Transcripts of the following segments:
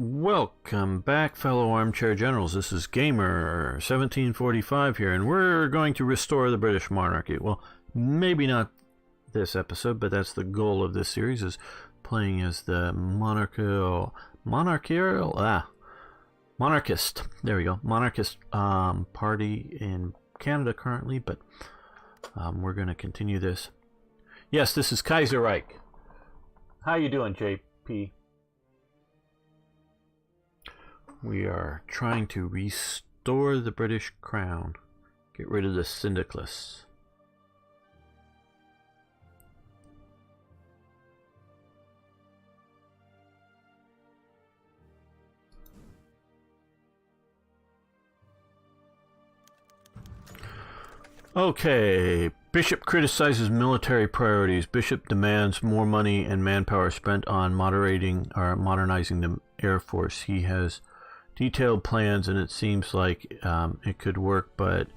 Welcome back, fellow armchair generals. This is Gamer 1745 here, and we're going to restore the British monarchy. Well, maybe not this episode, but that's the goal of this series, is playing as the monarchist. There we go, monarchist party in Canada currently, but we're going to continue this. Yes, this is Kaiserreich. How you doing, JP? We are trying to restore the British crown. Get rid of the syndicalists. Okay. Bishop criticizes military priorities. Bishop demands more money and manpower spent on modernizing the Air Force. He has detailed plans, and it seems like it could work, but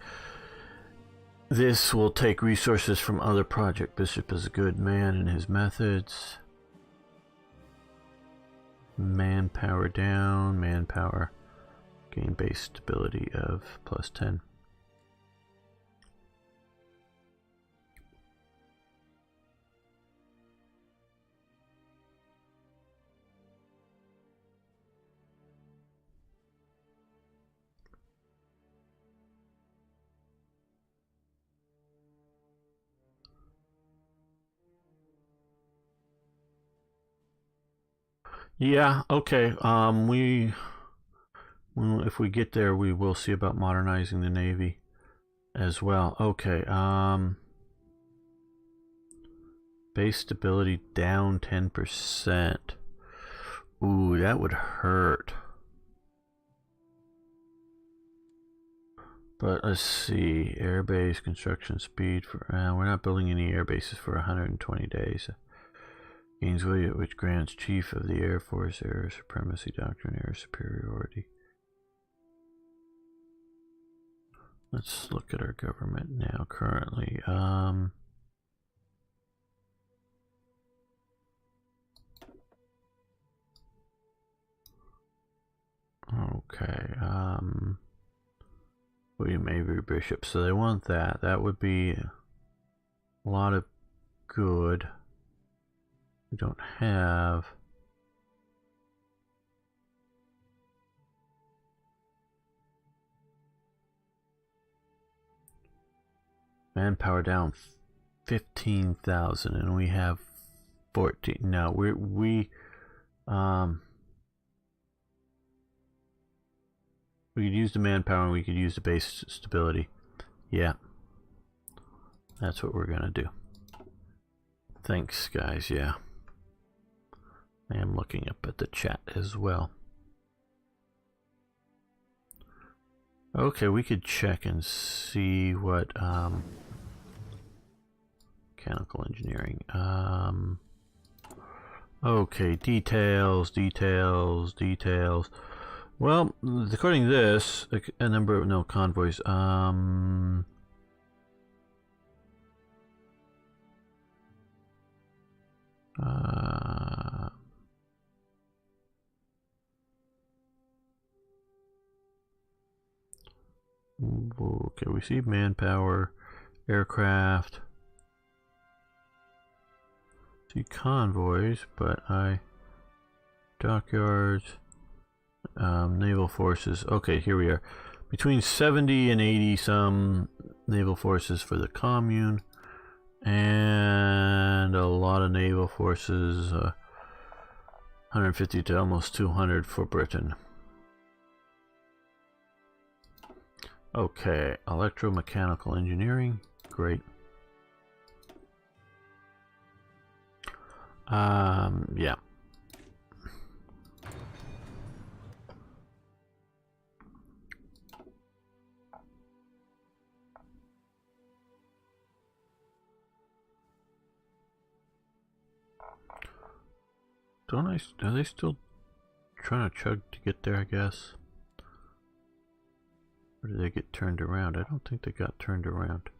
this will take resources from other projects. Bishop is a good man in his methods. Manpower down, manpower gain base stability of +10. Yeah, okay. If we get there, we will see about modernizing the Navy as well. Okay, base stability down 10%. Ooh, that would hurt. But let's see, airbase construction speed for we're not building any air bases for 120 days. Gains weight, which grants Chief of the Air Force air supremacy doctrine, air superiority. Let's look at our government now currently. Okay. William Avery Bishop. So they want that. That would be a lot of good. We don't have manpower down 15,000, and we have 14. No, we could use the manpower, and we could use the base stability. Yeah, that's what we're gonna do. Thanks, guys. Yeah. I am looking up at the chat as well. Okay, we could check and see what mechanical engineering. Okay, details. Well, according to this, a number of convoys. Okay, we see manpower, aircraft, see convoys, but dockyards, naval forces. Okay, here we are. Between 70 and 80 some naval forces for the commune, and a lot of naval forces, 150 to almost 200 for Britain. Okay, electromechanical engineering, great. Yeah. Are they still trying to chug to get there, I guess? Or did they get turned around? I don't think they got turned around.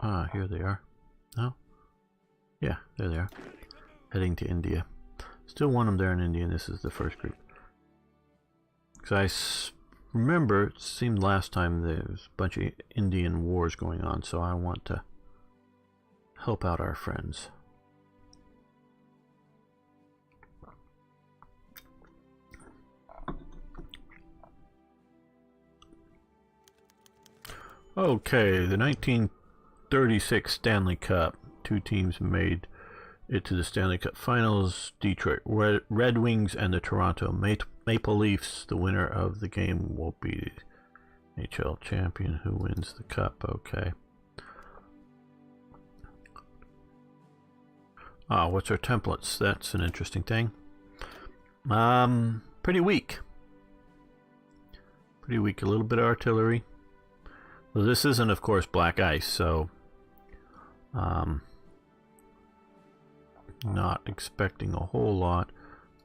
Ah, here they are. No? Yeah, there they are. heading to India. Still want them there in India, and this is the first group. Because remember, it seemed last time there was a bunch of Indian wars going on, so I want to help out our friends. Okay, the 1936 Stanley Cup. 2 teams made it to the Stanley Cup Finals. Detroit Red Wings and the Toronto Maple Leafs. The winner of the game will be the NHL champion. Who wins the cup? Okay. What's our templates? That's an interesting thing. Pretty weak. Pretty weak. A little bit of artillery. Well, this isn't, of course, black ice, so not expecting a whole lot.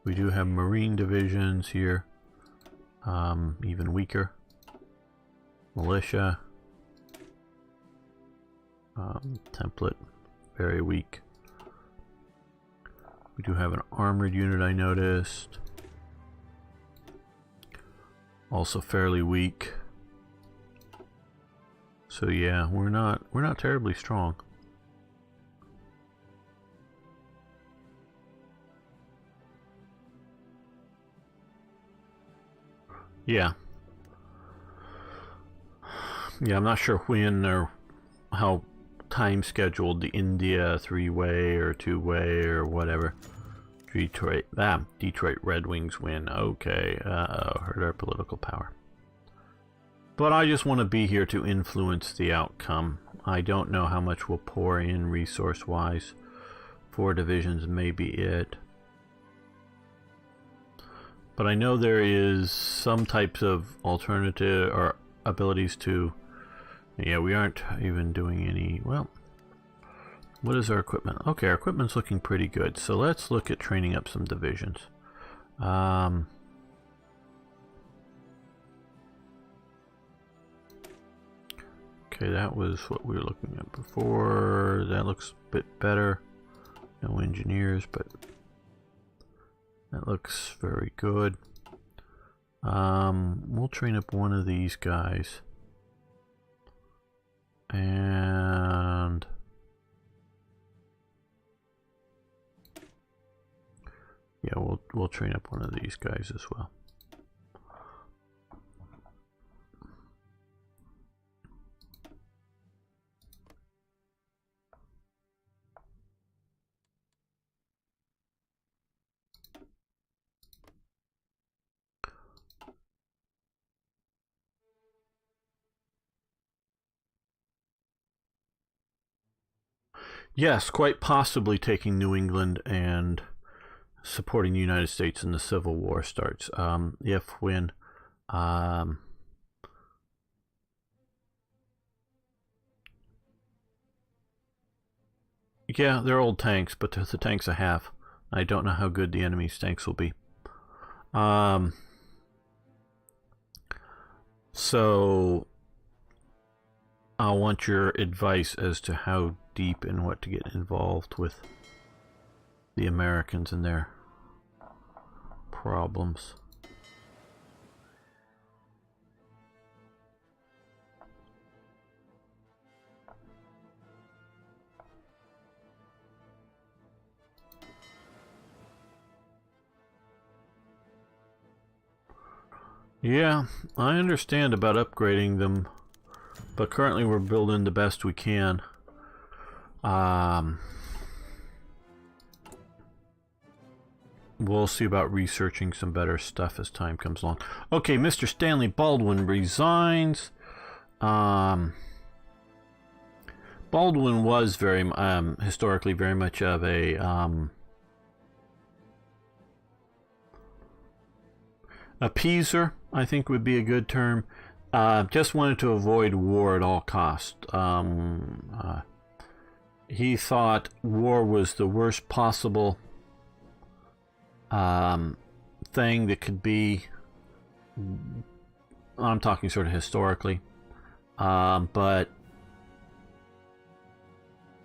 We do have Marine divisions here, even weaker. Militia. Template, very weak. We do have an armored unit, I noticed. Also fairly weak. So yeah, we're not terribly strong. Yeah. Yeah, I'm not sure when or how time scheduled the India 3-way or 2-way or whatever. Detroit Red Wings win. Okay, hurt our political power. But I just want to be here to influence the outcome. I don't know how much we'll pour in resource-wise. 4 divisions may be it. But I know there is some types of alternative or abilities to... Yeah, we aren't even doing any... Well, what is our equipment? Okay, our equipment's looking pretty good. So let's look at training up some divisions. Okay, that was what we were looking at before. That looks a bit better. No engineers, but that looks very good. We'll train up one of these guys. And yeah, we'll train up one of these guys as well. Yes, quite possibly taking New England and supporting the United States in the Civil War starts. If when yeah, they're old tanks, but the tanks I have. I don't know how good the enemy's tanks will be. So I want your advice as to how deep and what to get involved with the Americans and their problems. Yeah, I understand about upgrading them, but currently we're building the best we can. We'll see about researching some better stuff as time comes along. Okay, Mr. Stanley Baldwin resigns. Baldwin was very historically very much of a appeaser, I think would be a good term. Just wanted to avoid war at all costs. He thought war was the worst possible thing that could be. I'm talking sort of historically, but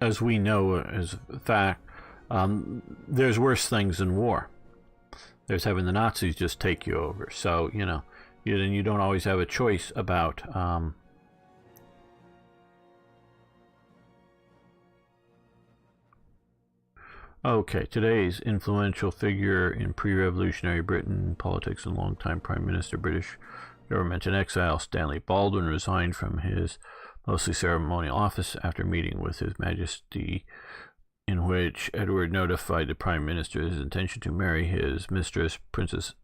as we know as a fact, There's worse things than war. There's having the Nazis just take you over. So, you don't always have a choice about okay, today's influential figure in pre-revolutionary Britain politics and longtime Prime Minister, British government in exile, Stanley Baldwin, resigned from his mostly ceremonial office after meeting with His Majesty, in which Edward notified the Prime Minister his intention to marry his mistress, Princess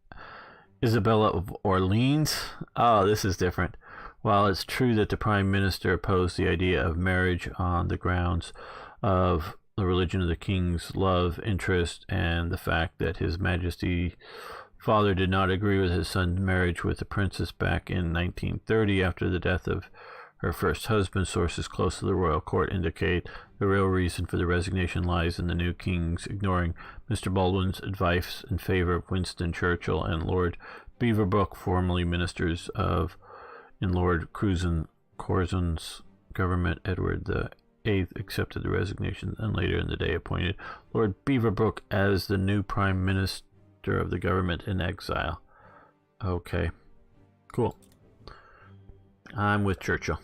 Isabella of Orleans. Oh, this is different. While it's true that the Prime Minister opposed the idea of marriage on the grounds of the religion of the king's love interest and the fact that His Majesty's father did not agree with his son's marriage with the princess back in 1930 after the death of her first husband, sources close to the royal court indicate the real reason for the resignation lies in the new king's ignoring Mr. Baldwin's advice in favor of Winston Churchill and Lord Beaverbrook, formerly ministers in Lord Curzon's government. Edward the VIII accepted the resignation and later in the day appointed Lord Beaverbrook as the new Prime Minister of the government in exile. Okay, cool. I'm with Churchill.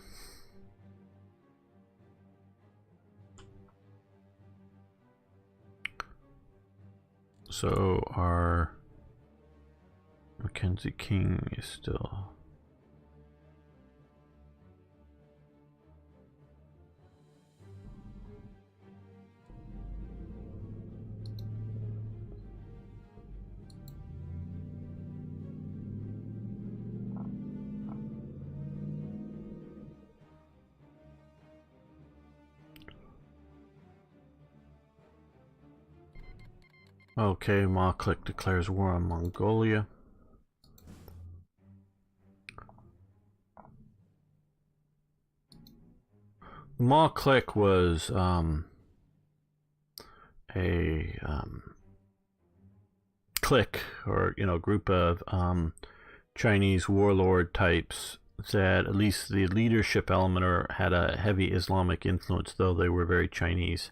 So our Mackenzie King is still... Okay, Ma Click declares war on Mongolia. Ma Click was a clique or group of Chinese warlord types that at least the leadership element had a heavy Islamic influence, though they were very Chinese.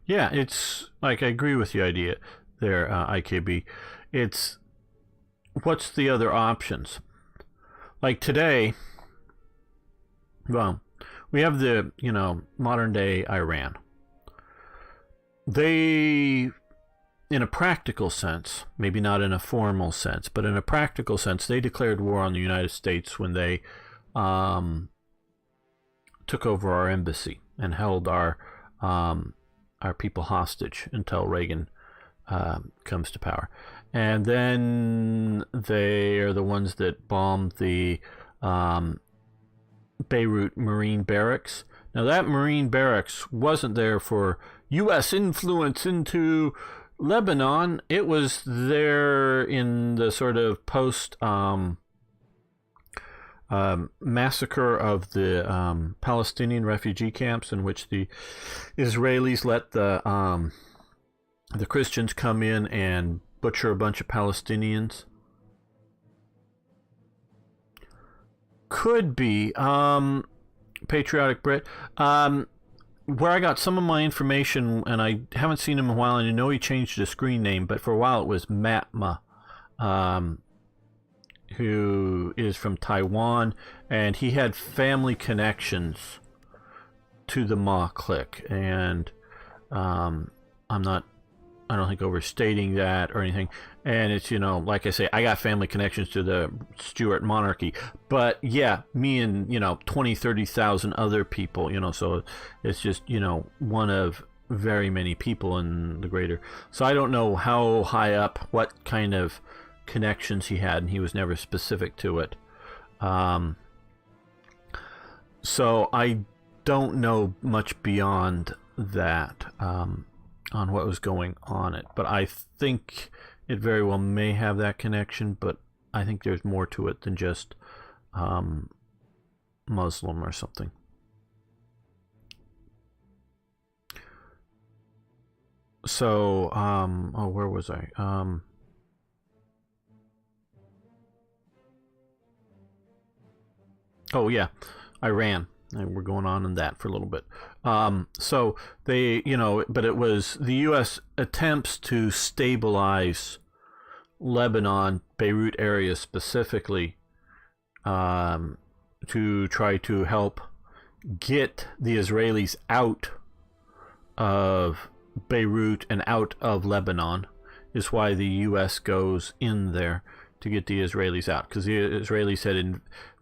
Yeah, it's like I agree with the idea there, IKB. It's what's the other options? Like today, well, we have the modern day Iran. They, in a practical sense, maybe not in a formal sense, but in a practical sense, they declared war on the United States when they took over our embassy and held our people hostage until Reagan comes to power. And then they are the ones that bombed the Beirut Marine Barracks. Now that Marine Barracks wasn't there for U.S. influence into Lebanon. It was there in the sort of post massacre of the Palestinian refugee camps, in which the Israelis let the Christians come in and butcher a bunch of Palestinians. Could be Patriotic Brit. Where I got some of my information, and I haven't seen him in a while, and I know he changed his screen name, but for a while it was Matma. Who is from Taiwan, and he had family connections to the Ma clique, and I don't think overstating that or anything. And it's, like I say, I got family connections to the Stuart monarchy, but yeah, me and 20,000-30,000 other people, so it's just one of very many people in the greater. So I don't know how high up, what kind of connections he had, and he was never specific to it. So I don't know much beyond that on what was going on it, but I think it very well may have that connection, but I think there's more to it than just Muslim or something. So where was I? Oh yeah, Iran. And we're going on in that for a little bit. So they, but it was the U.S. attempts to stabilize Lebanon, Beirut area specifically, to try to help get the Israelis out of Beirut and out of Lebanon, is why the U.S. goes in there to get the Israelis out, because the Israelis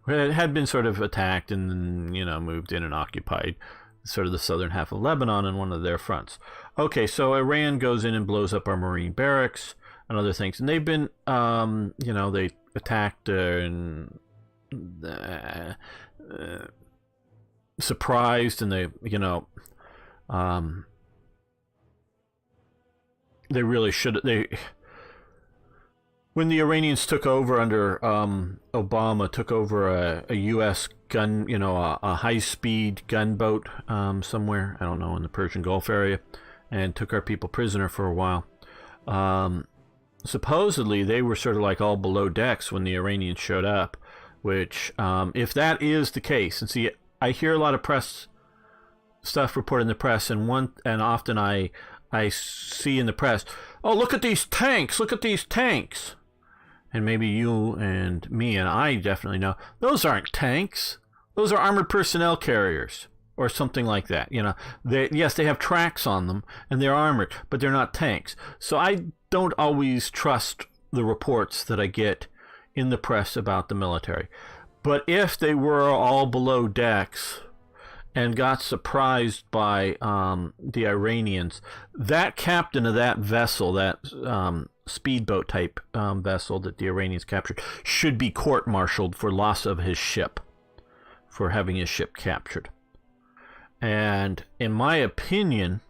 had been sort of attacked and moved in and occupied sort of the southern half of Lebanon on one of their fronts. Okay, so Iran goes in and blows up our Marine barracks and other things, and they've been they attacked and surprised, and they really should. When the Iranians took over under Obama, took over a U.S. gun, a high-speed gunboat somewhere, I don't know, in the Persian Gulf area, and took our people prisoner for a while. Supposedly, they were sort of like all below decks when the Iranians showed up, which, if that is the case, and see, I hear a lot of press stuff reported in the press, and often I see in the press, oh, look at these tanks, and maybe you and me and I definitely know, those aren't tanks, those are armored personnel carriers, or something like that. Yes, they have tracks on them, and they're armored, but they're not tanks. So I don't always trust the reports that I get in the press about the military. But if they were all below decks and got surprised by the Iranians, that captain of that vessel, that speedboat type vessel that the Iranians captured, should be court-martialed for loss of his ship, for having his ship captured. And in my opinion,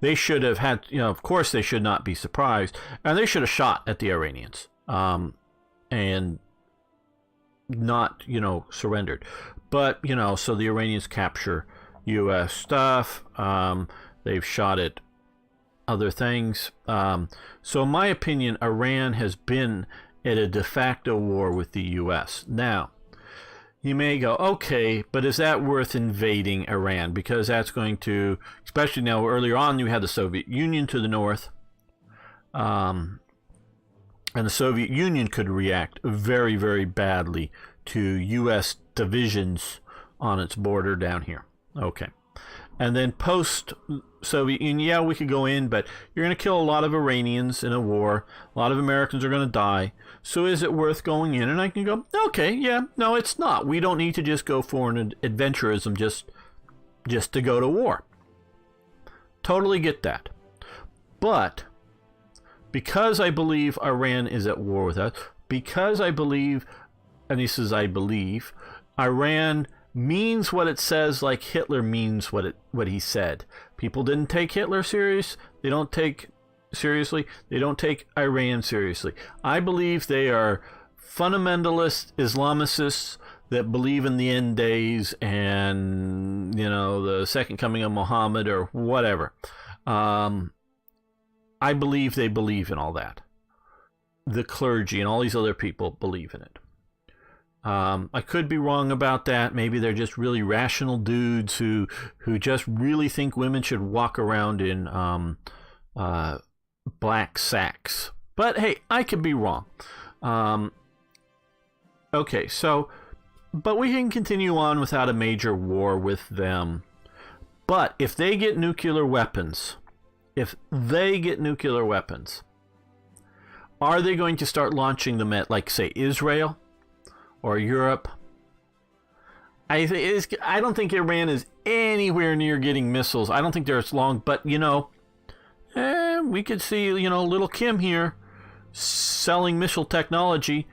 they should have had, of course they should not be surprised, and they should have shot at the Iranians and not, surrendered. But, so the Iranians capture U.S. stuff. They've shot at other things. So in my opinion, Iran has been at a de facto war with the U.S. Now, you may go, okay, but is that worth invading Iran? Because that's going to, especially now, earlier on, you had the Soviet Union to the north. And the Soviet Union could react very, very badly to U.S. divisions on its border down here. Okay. And then post-Soviet Union, yeah, we could go in, but you're going to kill a lot of Iranians in a war. A lot of Americans are going to die. So is it worth going in? And I can go, okay, yeah, no, it's not. We don't need to just go for an adventurism just to go to war. Totally get that. But because I believe Iran is at war with us, because I believe, and this is I believe, Iran means what it says, like Hitler means what he said. People didn't take Hitler serious. They don't take Iran seriously. I believe they are fundamentalist Islamicists that believe in the end days and, the second coming of Muhammad or whatever. I believe they believe in all that. The clergy and all these other people believe in it. I could be wrong about that. Maybe they're just really rational dudes who just really think women should walk around in black sacks. But hey, I could be wrong. Okay, so, but we can continue on without a major war with them. But if they get nuclear weapons, are they going to start launching them at, like, say, Israel or Europe? I don't think Iran is anywhere near getting missiles. I don't think they're as long, but, we could see, little Kim here selling missile technology,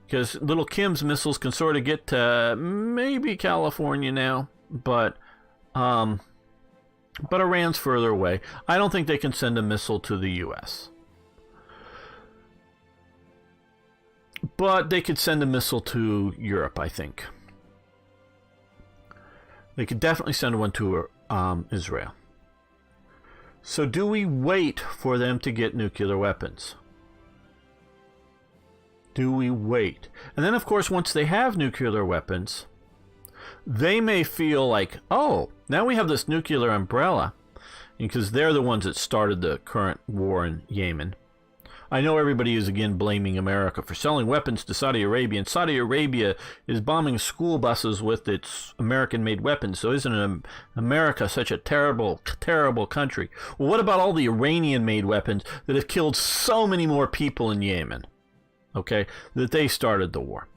because little Kim's missiles can sort of get to maybe California now, but Iran's further away. I don't think they can send a missile to the U.S. But they could send a missile to Europe, I think. They could definitely send one to Israel. So do we wait for them to get nuclear weapons? Do we wait? And then, of course, once they have nuclear weapons, they may feel like, oh, now we have this nuclear umbrella, because they're the ones that started the current war in Yemen. I know everybody is again blaming America for selling weapons to Saudi Arabia, and Saudi Arabia is bombing school buses with its American-made weapons. So isn't America such a terrible, terrible country? Well, what about all the Iranian-made weapons that have killed so many more people in Yemen? Okay, that they started the war.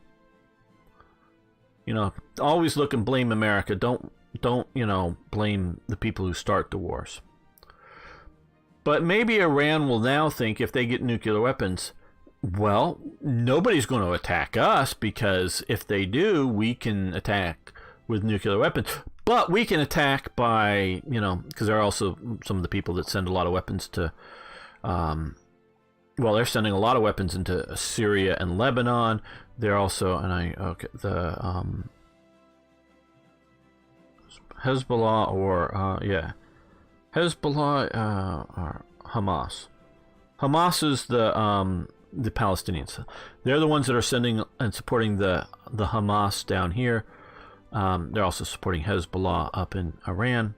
You know, always look and blame America. Don't blame the people who start the wars. But maybe Iran will now think if they get nuclear weapons, well, nobody's going to attack us, because if they do, we can attack with nuclear weapons. But we can attack by, because there are also some of the people that send a lot of weapons to, they're sending a lot of weapons into Syria and Lebanon. They're also, Hezbollah or Hamas. Hamas is the Palestinians. They're the ones that are sending and supporting the Hamas down here. They're also supporting Hezbollah up in Iran.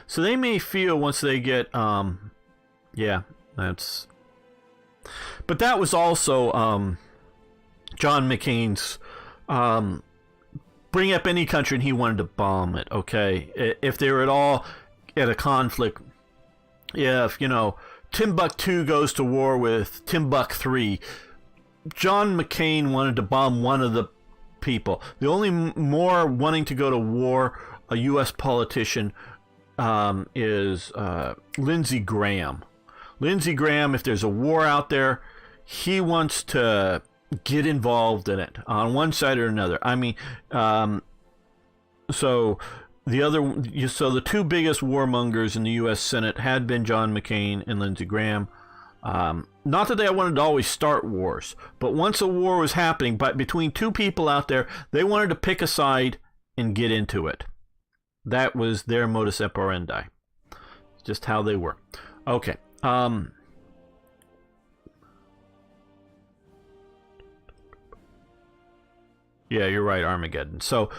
So they may feel once they get, that's. But that was also John McCain's bring up any country and he wanted to bomb it. Okay, if they were at all at a conflict, if Timbuktu goes to war with Timbuk3, John McCain wanted to bomb one of the people. The only more wanting to go to war a U.S. politician is Lindsey Graham. Lindsey Graham, if there's a war out there, he wants to get involved in it on one side or another. I mean, so the two biggest warmongers in the U.S. Senate had been John McCain and Lindsey Graham. Not that they wanted to always start wars, but once a war was happening, but between two people out there, they wanted to pick a side and get into it. That was their modus operandi. Just how they were. Okay. Yeah, you're right, Armageddon. So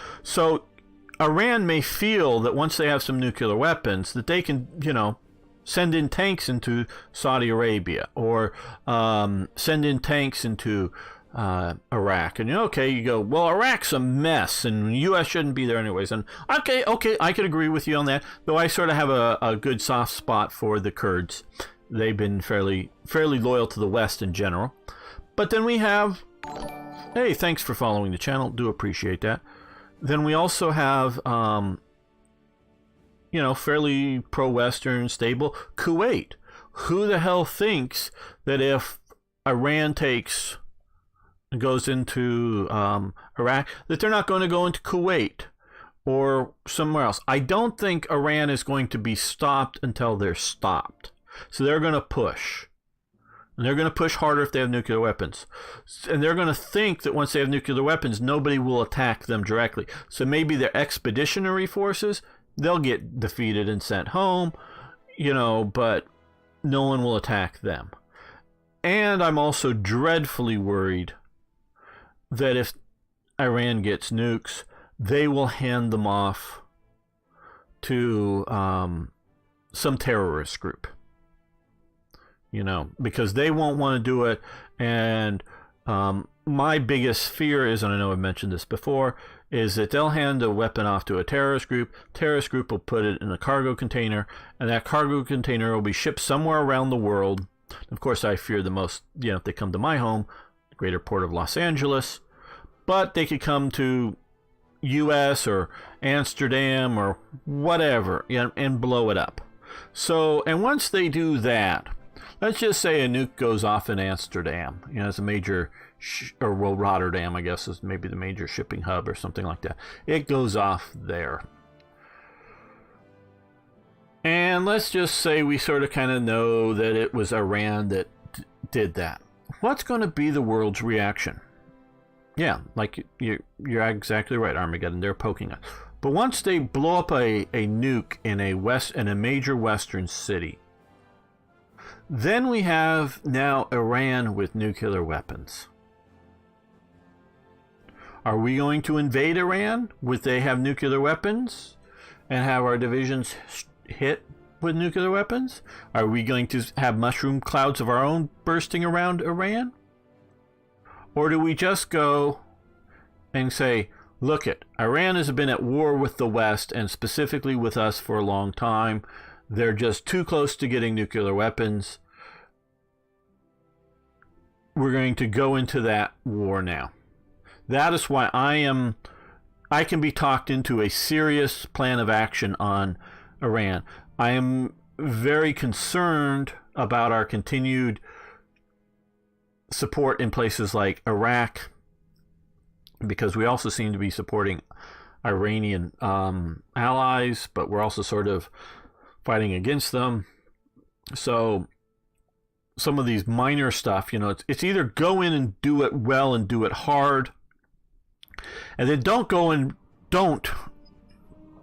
Iran may feel that once they have some nuclear weapons, that they can, send in tanks into Saudi Arabia, or send in tanks into Iraq. And you go, well, Iraq's a mess, and the U.S. shouldn't be there anyways. And okay, I could agree with you on that, though I sort of have a good soft spot for the Kurds. They've been fairly loyal to the West in general. But then we have, hey, thanks for following the channel. Do appreciate that. Then we also have, fairly pro-Western, stable Kuwait. Who the hell thinks that if Iran goes into Iraq, that they're not going to go into Kuwait or somewhere else? I don't think Iran is going to be stopped until they're stopped. So they're going to push. And they're going to push harder if they have nuclear weapons. And they're going to think that once they have nuclear weapons, nobody will attack them directly. So maybe their expeditionary forces, they'll get defeated and sent home, but no one will attack them. And I'm also dreadfully worried that if Iran gets nukes, they will hand them off to some terrorist group. Because they won't want to do it. And my biggest fear is, and I know I've mentioned this before, is that they'll hand a weapon off to a terrorist group. Terrorist group will put it in a cargo container, and that cargo container will be shipped somewhere around the world. Of course, I fear the most, if they come to my home, the greater port of Los Angeles. But they could come to U.S. or Amsterdam or whatever, and blow it up. So, and once they do that, let's just say a nuke goes off in Amsterdam. It's a major, Rotterdam, I guess, is maybe the major shipping hub or something like that. It goes off there. And let's just say we sort of kind of know that it was Iran that did that. What's going to be the world's reaction? Yeah, like you're exactly right, Armageddon. They're poking us. But once they blow up a nuke in a major Western city, then we have now Iran with nuclear weapons. Are we going to invade Iran? Would they have nuclear weapons and have our divisions hit with nuclear weapons? Are we going to have mushroom clouds of our own bursting around Iran? Or do we just go and say, look it, Iran has been at war with the West and specifically with us for a long time. They're just too close to getting nuclear weapons. We're going to go into that war now. That is why I can be talked into a serious plan of action on Iran. I am very concerned about our continued support in places like Iraq, because we also seem to be supporting Iranian allies, but we're also sort of fighting against them. So some of these minor stuff, it's either go in and do it well and do it hard, and then don't go and don't,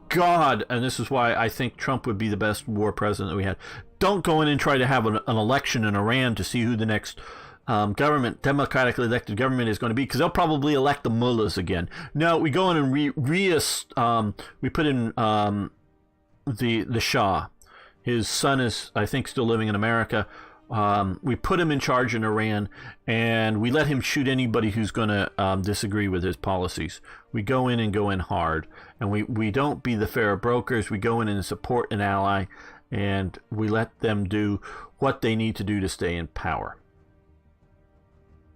God, and this is why I think Trump would be the best war president that we had, don't go in and try to have an election in Iran to see who the next democratically elected government is going to be, because they'll probably elect the mullahs again. No, we go in and we put in the Shah. His son is, I think, still living in America. We put him in charge in Iran, and we let him shoot anybody who's going to disagree with his policies. We go in hard, and we don't be the fair brokers. We go in and support an ally, and we let them do what they need to do to stay in power.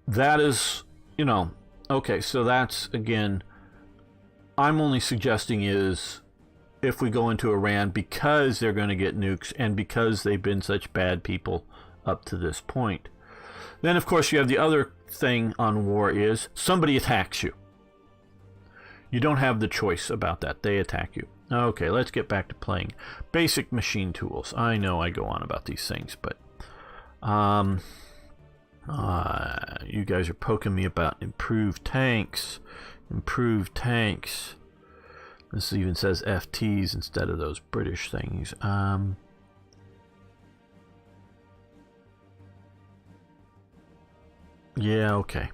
That is, okay, so that's, again, I'm only suggesting is if we go into Iran because they're going to get nukes and because they've been such bad people up to this point. Then, of course, you have the other thing on war is somebody attacks you. You don't have the choice about that. They attack you. Okay, let's get back to playing basic machine tools. I know I go on about these things, but you guys are poking me about improved tanks. Improved tanks. This even says FTs instead of those British things. Yeah, okay.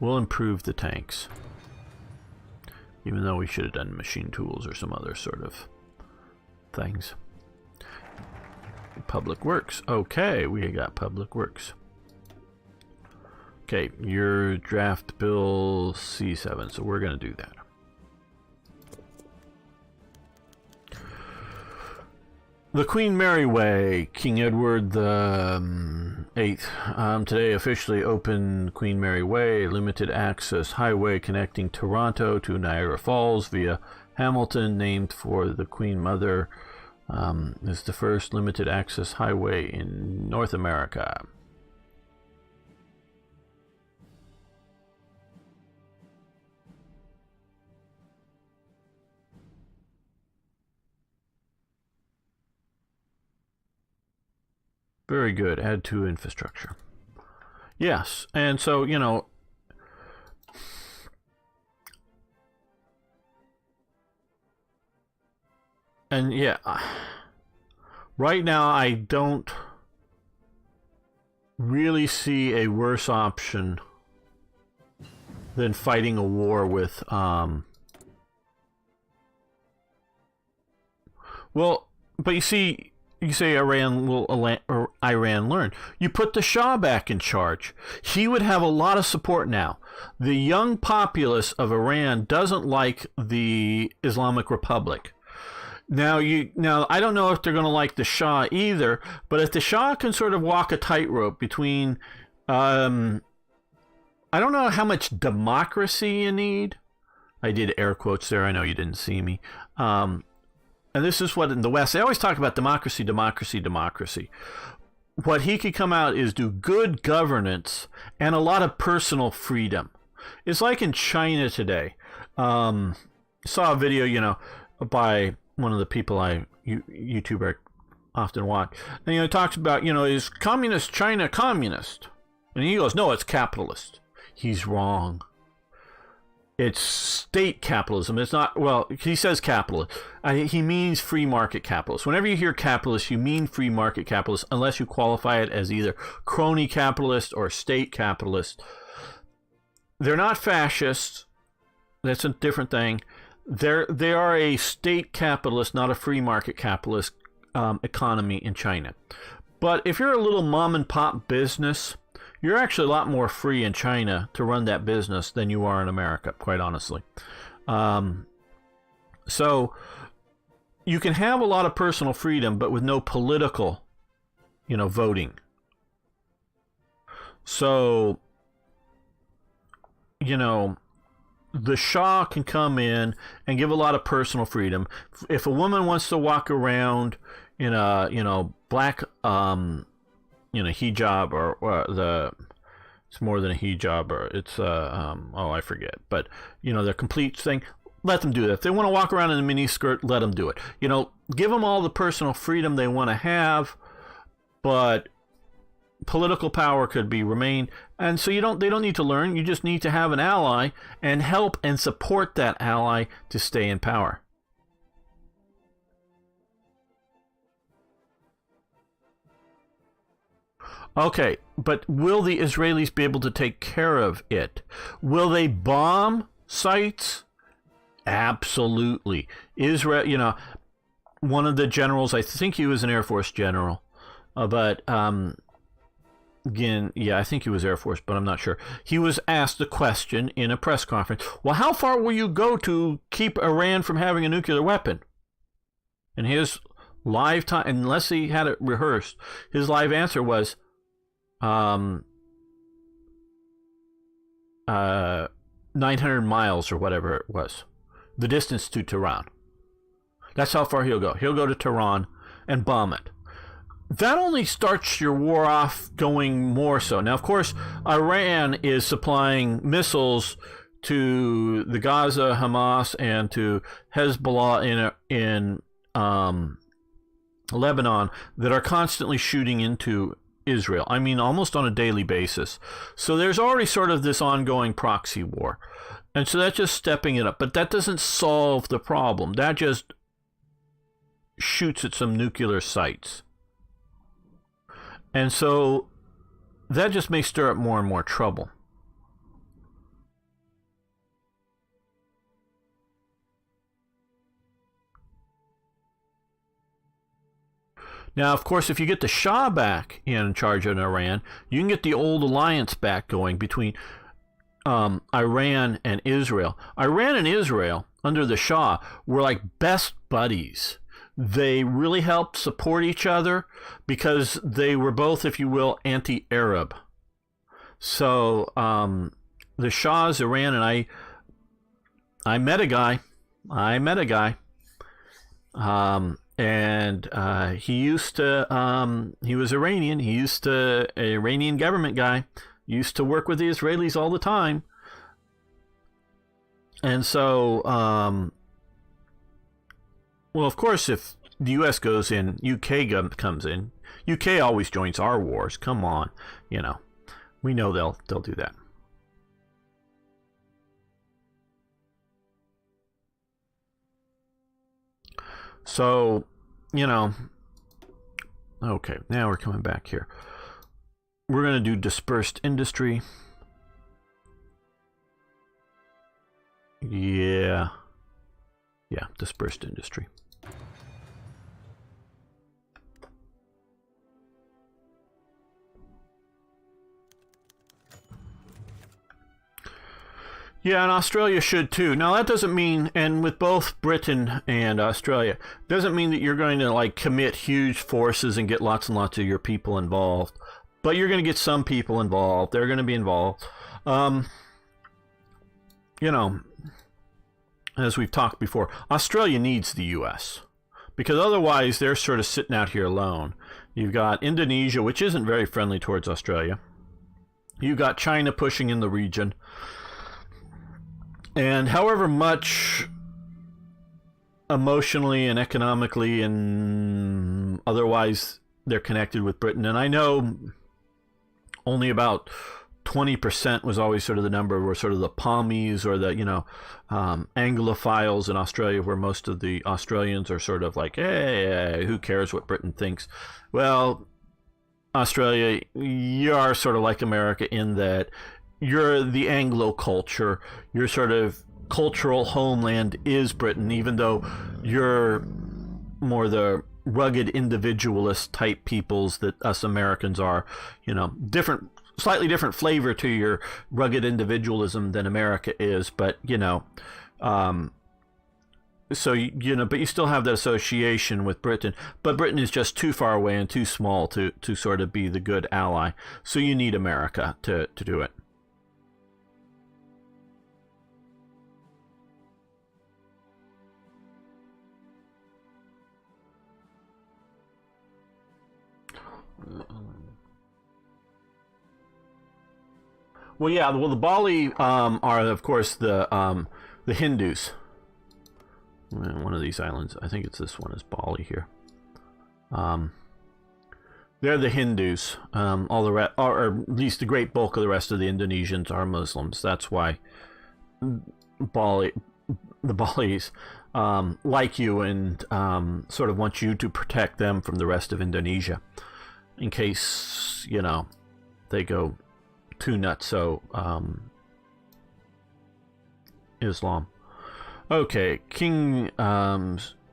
We'll improve the tanks. Even though we should have done machine tools or some other sort of things. Public Works. Okay, we got Public Works. Okay, your draft bill C7, so we're going to do that. The Queen Mary Way, King Edward the 8th. Today officially opened Queen Mary Way, limited access highway connecting Toronto to Niagara Falls via Hamilton, named for the Queen Mother. Is the first limited access highway in North America. Very good. Add to infrastructure. Yes. And so, and yeah, right now I don't really see a worse option than fighting a war with, well, but you see, you say Iran learn. You put the Shah back in charge. He would have a lot of support now. The young populace of Iran doesn't like the Islamic Republic. Now I don't know if they're going to like the Shah either, but if the Shah can sort of walk a tightrope between, I don't know how much democracy you need. I did air quotes there. I know you didn't see me. And this is what in the West, they always talk about democracy, democracy, democracy. What he could come out is do good governance and a lot of personal freedom. It's like in China today. Saw a video, by one of the people YouTuber often watch. And, it talks about, is communist China communist? And he goes, no, it's capitalist. He's wrong. It's state capitalism. It's not, well, he says capitalist. He means free market capitalist. Whenever you hear capitalist, you mean free market capitalist, unless you qualify it as either crony capitalist or state capitalist. They're not fascists. That's a different thing. They are a state capitalist, not a free market capitalist economy in China. But if you're a little mom and pop business, you're actually a lot more free in China to run that business than you are in America, quite honestly. So you can have a lot of personal freedom, but with no political, voting. So, the Shah can come in and give a lot of personal freedom. If a woman wants to walk around in a, black, hijab or it's more than a hijab, or it's I forget, but the complete thing, let them do that. If they want to walk around in a mini skirt, let them do it. Give them all the personal freedom they want to have, but political power could be remained. And so they don't need to learn. You just need to have an ally and help and support that ally to stay in power. Okay, but will the Israelis be able to take care of it? Will they bomb sites? Absolutely. Israel, one of the generals, I think he was an Air Force general, but again, yeah, I think he was Air Force, but I'm not sure. He was asked a question in a press conference. Well, how far will you go to keep Iran from having a nuclear weapon? And his live time, unless he had it rehearsed, his live answer was 900 miles or whatever it was. The distance to Tehran. That's how far he'll go. He'll go to Tehran and bomb it. That only starts your war off going more so. Now, of course, Iran is supplying missiles to the Gaza, Hamas, and to Hezbollah in Lebanon that are constantly shooting into Israel. I mean, almost on a daily basis. So there's already sort of this ongoing proxy war. And so that's just stepping it up. But that doesn't solve the problem. That just shoots at some nuclear sites. And so that just may stir up more and more trouble. Now, of course, if you get the Shah back in charge of Iran, you can get the old alliance back going between Iran and Israel. Iran and Israel, under the Shah, were like best buddies. They really helped support each other because they were both, if you will, anti-Arab. So the Shah's Iran, and I met a guy. And he used to, he was Iranian. He used to, an Iranian government guy, used to work with the Israelis all the time. And so, well, of course, if the U.S. goes in, UK comes in. UK always joins our wars. Come on, we know they'll do that. So, okay, now we're coming back here. We're going to do dispersed industry. Yeah, dispersed industry. Yeah, and Australia should too. Now that doesn't mean, and with both Britain and Australia, doesn't mean that you're going to commit huge forces and get lots and lots of your people involved. But you're going to get some people involved. They're going to be involved. As we've talked before, Australia needs the U.S. because otherwise they're sort of sitting out here alone. You've got Indonesia, which isn't very friendly towards Australia. You've got China pushing in the region. And however much emotionally and economically and otherwise they're connected with Britain, and I know only about 20% was always sort of the number, were sort of the Palmies or the, Anglophiles in Australia, where most of the Australians are sort of like, hey, who cares what Britain thinks? Well, Australia, you are sort of like America in that you're the Anglo culture. You're sort of cultural homeland is Britain, even though you're more the rugged individualist type peoples that us Americans are. You know, slightly different flavor to your rugged individualism than America is, but you know, so you know, but you still have that association with Britain. But Britain is just too far away and too small to sort of be the good ally. So you need America to do it. Well, yeah. Well, the Bali are, of course, the Hindus. One of these islands, I think it's this one, is Bali here. They're the Hindus. All the rest, or at least the great bulk of the rest of the Indonesians are Muslims. That's why the Balis like you and sort of want you to protect them from the rest of Indonesia, in case, you know, they go too nuts. So Islam. Okay, King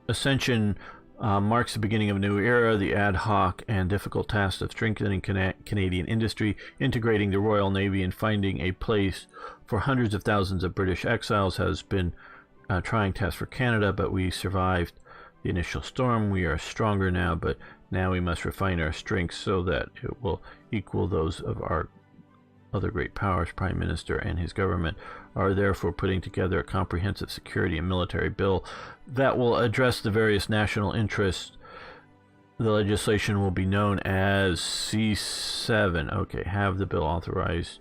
Ascension marks the beginning of a new era, the ad hoc and difficult task of strengthening Canadian industry, integrating the Royal Navy, and finding a place for hundreds of thousands of British exiles has been a trying task for Canada, but we survived the initial storm. We are stronger now, but now we must refine our strengths so that it will equal those of our other great powers. Prime Minister and his government are therefore putting together a comprehensive security and military bill that will address the various national interests. The legislation will be known as C7. Okay, have the bill authorized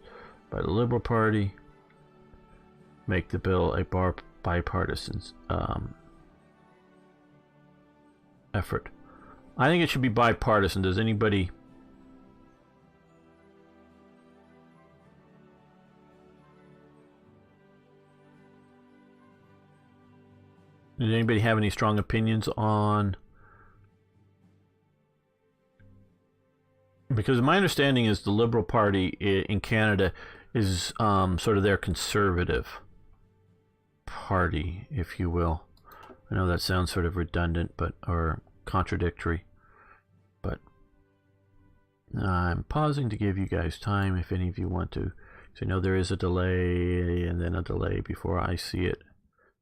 by the Liberal Party. Make the bill a bipartisan effort. I think it should be bipartisan. Does anybody... Does anybody have any strong opinions on... Because my understanding is the Liberal Party in Canada is sort of their conservative party, if you will. I know that sounds sort of redundant, but or contradictory, but I'm pausing to give you guys time if any of you want to. So I know there is a delay and then a delay before I see it.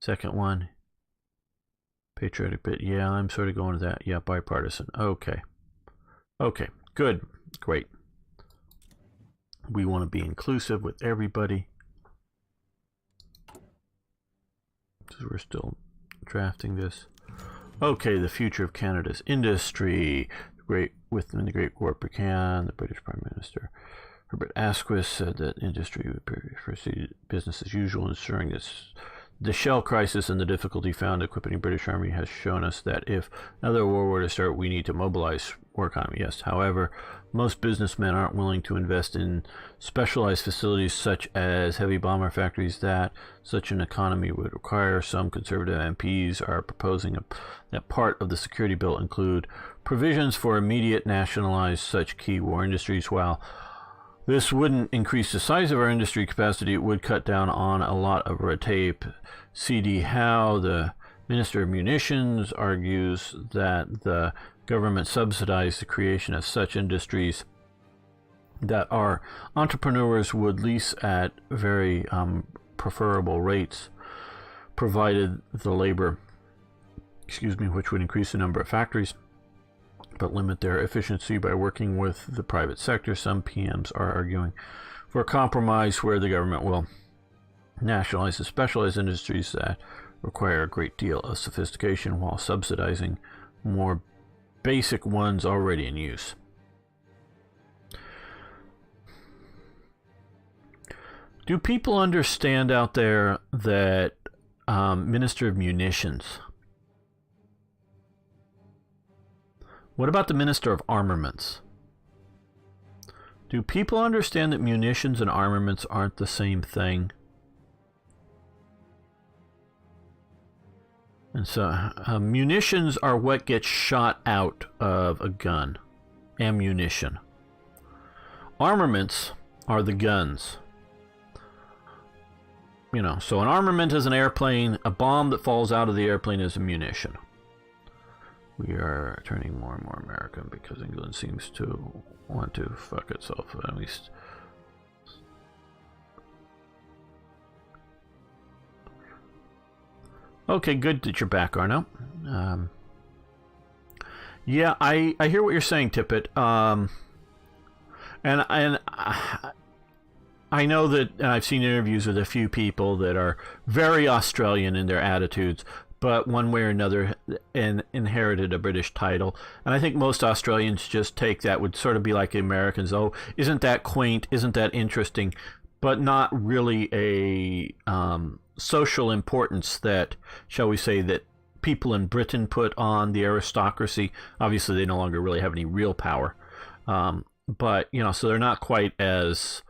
Second one. Patriotic bit, yeah, I'm sort of going to that. Yeah, bipartisan. Okay. Okay, good. Great. We want to be inclusive with everybody. Because we're still drafting this. Okay, the future of Canada's industry. Within the Great War began, the British Prime Minister Herbert Asquith said that industry would proceed business as usual, ensuring this. The shell crisis and the difficulty found equipping the British Army has shown us that if another war were to start, we need to mobilize war economy. Yes, however, most businessmen aren't willing to invest in specialized facilities such as heavy bomber factories that such an economy would require. Some conservative MPs are proposing that part of the security bill include provisions for immediate nationalize such key war industries. While this wouldn't increase the size of our industry capacity, it would cut down on a lot of red tape. C.D. Howe, the Minister of Munitions, argues that the government subsidized the creation of such industries that our entrepreneurs would lease at very preferable rates, provided the labor, which would increase the number of factories, but limit their efficiency by working with the private sector. Some PMs are arguing for a compromise where the government will nationalize the specialized industries that require a great deal of sophistication while subsidizing more basic ones already in use. Do people understand out there that Minister of Munitions? What about the Minister of Armaments? Do people understand that munitions and armaments aren't the same thing? And so munitions are what gets shot out of a gun. Ammunition. Armaments are the guns. So an armament is an airplane. A bomb that falls out of the airplane is a munition. We are turning more and more American because England seems to want to fuck itself, at least. Okay, good that you're back, Arno. Yeah, I hear what you're saying, Tippett. And I know that I've seen interviews with a few people that are very Australian in their attitudes, but one way or another inherited a British title. And I think most Australians just take that, would sort of be like the Americans. Oh, isn't that quaint? Isn't that interesting? But not really a social importance that, shall we say, that people in Britain put on the aristocracy. Obviously, they no longer really have any real power. But, so they're not quite as,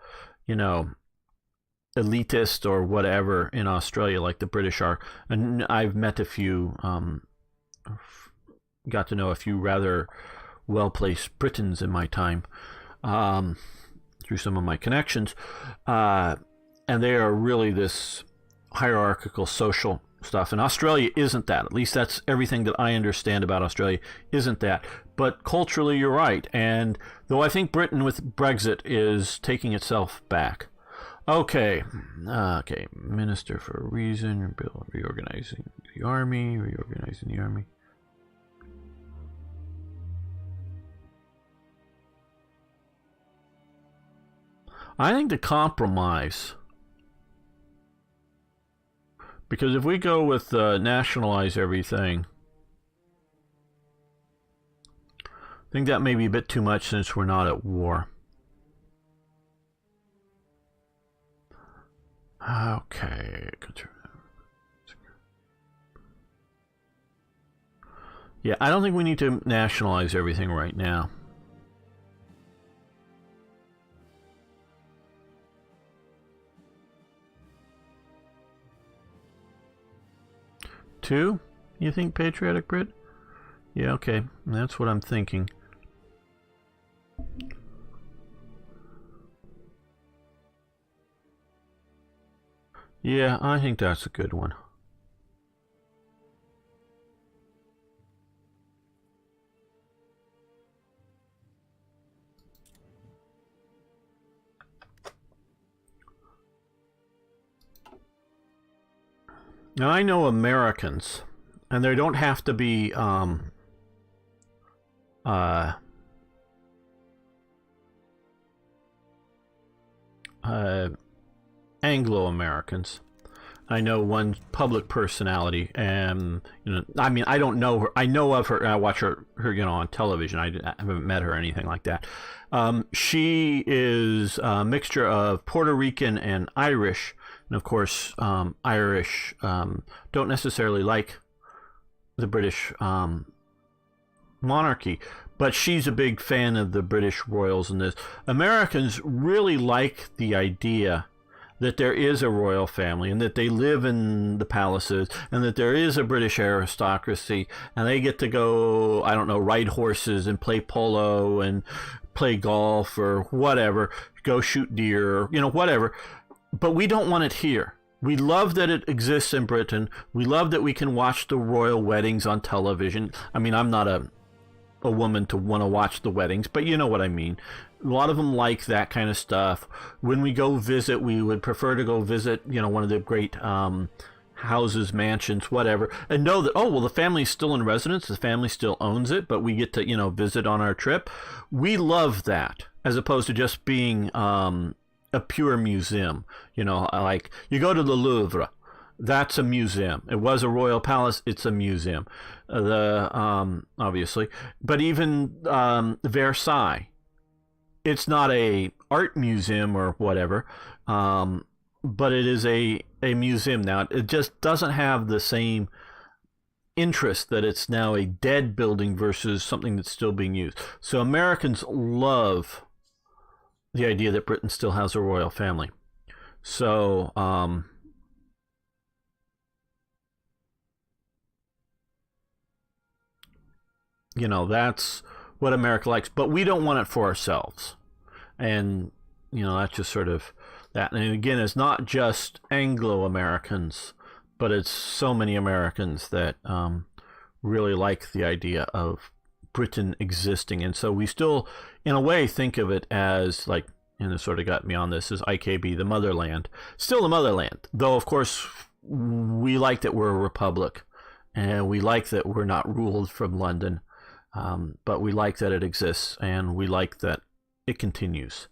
elitist or whatever in Australia like the British are. And I've met a few, got to know a few rather well-placed Britons in my time through some of my connections. And they are really this hierarchical social stuff. And Australia isn't that. At least that's everything that I understand about Australia isn't that. But culturally, you're right. And though I think Britain with Brexit is taking itself back. Okay. Minister for a reason. Bill reorganizing the army. I think the compromise, because if we go with nationalize everything, I think that may be a bit too much since we're not at war. Okay. Yeah, I don't think we need to nationalize everything right now. Two? You think patriotic Brit? Yeah, okay. That's what I'm thinking. Yeah, I think that's a good one. Now, I know Americans, and they don't have to be Anglo-Americans. I know one public personality, and I don't know her. I know of her. I watch her on television. I haven't met her or anything like that. She is a mixture of Puerto Rican and Irish, and of course, Irish don't necessarily like the British monarchy, but she's a big fan of the British royals and this. Americans really like the idea that there is a royal family and that they live in the palaces and that there is a British aristocracy and they get to go, I don't know, ride horses and play polo and play golf or whatever, go shoot deer, whatever. But we don't want it here. We love that it exists in Britain. We love that we can watch the royal weddings on television. I mean, I'm not a woman to want to watch the weddings, but you know what I mean. A lot of them like that kind of stuff. When we go visit, we would prefer to go visit, one of the great houses, mansions, whatever, and know that, the family's still in residence, the family still owns it, but we get to, visit on our trip. We love that, as opposed to just being a pure museum. Like you go to the Louvre, that's a museum. It was a royal palace, it's a museum. Obviously, but even Versailles, it's not a art museum or whatever, but it is a museum now. It just doesn't have the same interest that it's now a dead building versus something that's still being used. So Americans love the idea that Britain still has a royal family. So that's what America likes, but we don't want it for ourselves. And that's just sort of that. And again, it's not just Anglo-Americans, but it's so many Americans that really like the idea of Britain existing. And so we still, in a way, think of it as like, and it sort of got me on this, is IKB, the motherland. Still the motherland, though, of course, we like that we're a republic, and we like that we're not ruled from London, but we like that it exists, and we like that it continues.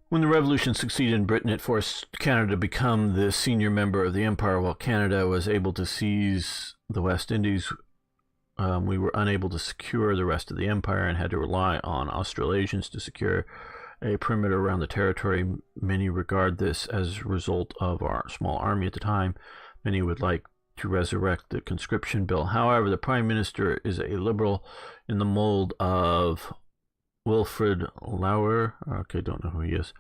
When the revolution succeeded in Britain, it forced Canada to become the senior member of the empire, while Canada was able to seize the West Indies. We were unable to secure the rest of the empire and had to rely on Australasians to secure a perimeter around the territory. Many regard this as a result of our small army at the time. Many would like to resurrect the conscription bill. However, the Prime Minister is a liberal in the mold of Wilfrid Laurier. Okay, don't know who he is.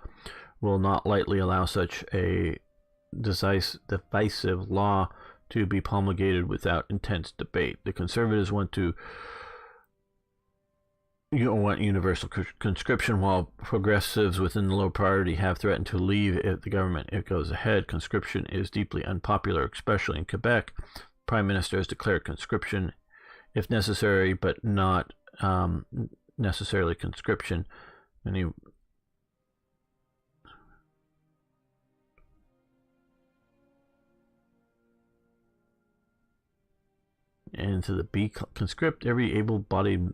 Will not lightly allow such a divisive law to be promulgated without intense debate. The Conservatives want universal conscription, while progressives within the low priority have threatened to leave the government if it goes ahead. Conscription is deeply unpopular, especially in Quebec. The Prime Minister has declared conscription if necessary, but not necessarily conscription. Into the B conscript every able-bodied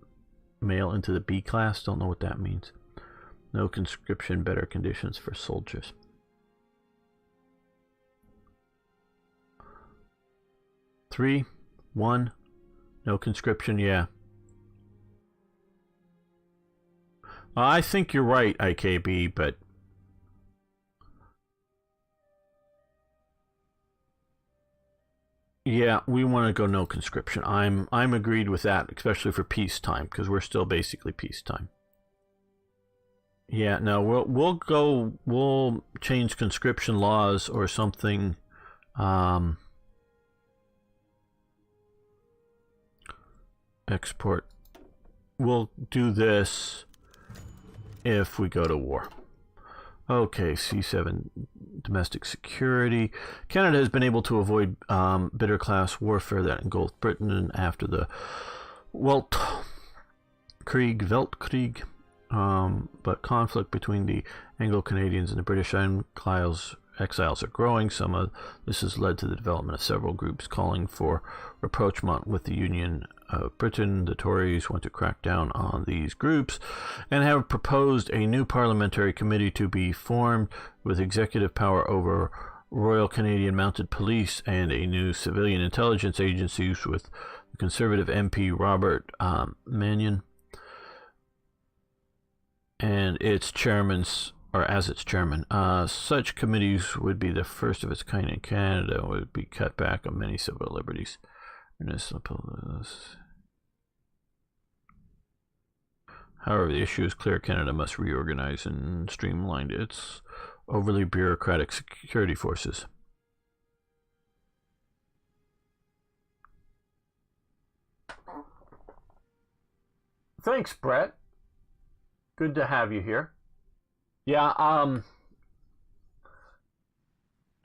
male into the B class. Don't know what that means. No conscription, better conditions for soldiers. Three, one, no conscription. Yeah, I think you're right, IKB, but yeah, we want to go no conscription. I'm agreed with that, especially for peacetime, because we're still basically peacetime. Yeah, no, we'll change conscription laws or something. Export. We'll do this if we go to war. Okay, C7, domestic security. Canada has been able to avoid bitter class warfare that engulfed Britain after the Weltkrieg, but conflict between the Anglo-Canadians and the British exiles are growing. Some of this has led to the development of several groups calling for rapprochement with the Union of Britain. The Tories want to crack down on these groups and have proposed a new parliamentary committee to be formed with executive power over Royal Canadian Mounted Police and a new civilian intelligence agency with the Conservative MP Robert Mannion and its chairman's or as its chairman. Such committees would be the first of its kind in Canada, would be cut back on many civil liberties. However, the issue is clear. Canada must reorganize and streamline its overly bureaucratic security forces. Thanks, Brett. Good to have you here.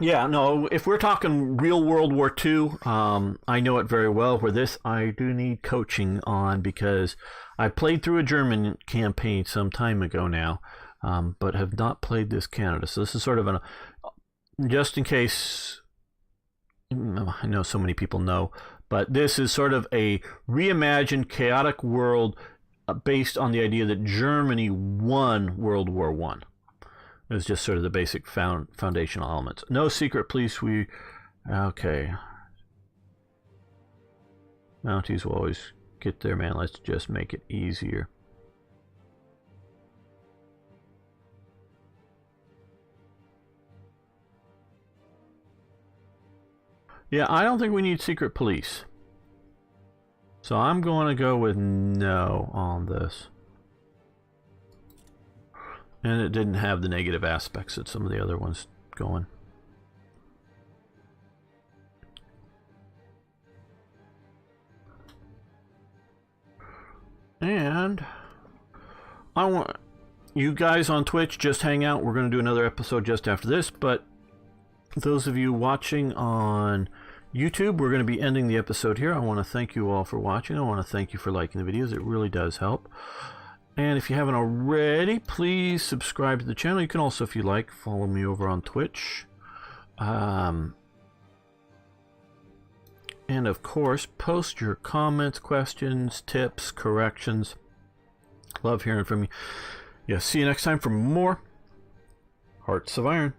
Yeah, no, if we're talking real World War II, I know it very well. Where this, I do need coaching on, because I played through a German campaign some time ago now, but have not played this Canada. So this is sort of just in case, I know so many people know, but this is sort of a reimagined chaotic world based on the idea that Germany won World War I. It was just sort of the basic foundational elements. No secret police. Okay. Mounties will always get there, man. Let's just make it easier. Yeah, I don't think we need secret police. So I'm going to go with no on this. And it didn't have the negative aspects that some of the other ones going. And I want You guys on Twitch, just hang out. We're going to do another episode just after this, but those of you watching on YouTube, we're going to be ending the episode here. I want to thank you all for watching. I want to thank you for liking the videos. It really does help. And if you haven't already, please subscribe to the channel. You can also, if you like, follow me over on Twitch. And of course, post your comments, questions, tips, corrections. Love hearing from you. Yeah, see you next time for more Hearts of Iron.